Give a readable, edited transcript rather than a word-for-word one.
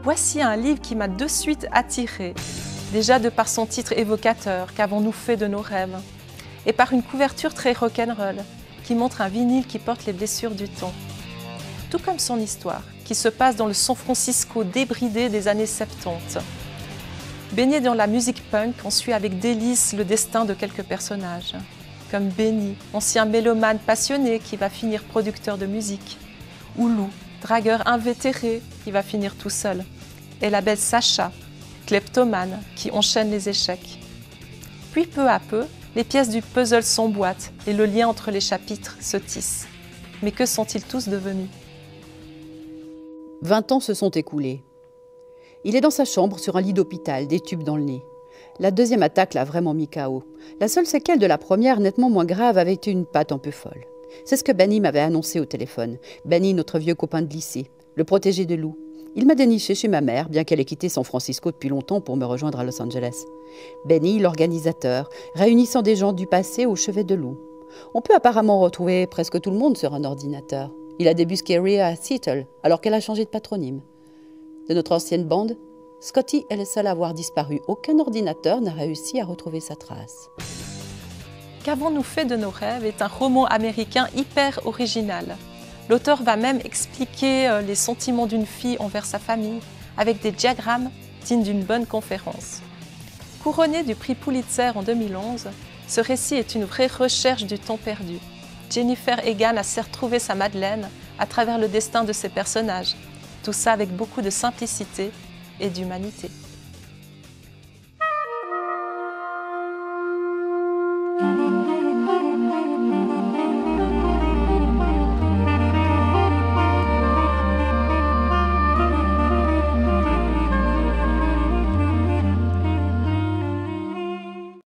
Voici un livre qui m'a de suite attirée, déjà de par son titre évocateur, qu'avons-nous fait de nos rêves, et par une couverture très rock'n'roll, qui montre un vinyle qui porte les blessures du temps. Tout comme son histoire, qui se passe dans le San Francisco débridé des années 70. Baigné dans la musique punk, on suit avec délice le destin de quelques personnages, comme Benny, ancien mélomane passionné qui va finir producteur de musique, ou Lou, dragueur invétéré qui va finir tout seul, et la belle Sacha, kleptomane qui enchaîne les échecs. Puis peu à peu, les pièces du puzzle s'emboîtent et le lien entre les chapitres se tisse. Mais que sont-ils tous devenus ? 20 ans se sont écoulés. Il est dans sa chambre sur un lit d'hôpital, des tubes dans le nez. La deuxième attaque l'a vraiment mis KO. La seule séquelle de la première, nettement moins grave, avait été une patte un peu folle. C'est ce que Benny m'avait annoncé au téléphone. Benny, notre vieux copain de lycée, le protégé de Lou. Il m'a déniché chez ma mère, bien qu'elle ait quitté San Francisco depuis longtemps pour me rejoindre à Los Angeles. Benny, l'organisateur, réunissant des gens du passé au chevet de Lou. On peut apparemment retrouver presque tout le monde sur un ordinateur. Il a débusqué Rhea à Seattle, alors qu'elle a changé de patronyme. De notre ancienne bande, Scotty est le seul à avoir disparu. Aucun ordinateur n'a réussi à retrouver sa trace. Qu'avons-nous fait de nos rêves est un roman américain hyper original. L'auteur va même expliquer les sentiments d'une fille envers sa famille avec des diagrammes dignes d'une bonne conférence. Couronné du prix Pulitzer en 2011, ce récit est une vraie recherche du temps perdu. Jennifer Egan a certes trouvé sa Madeleine à travers le destin de ses personnages, tout ça avec beaucoup de simplicité et d'humanité.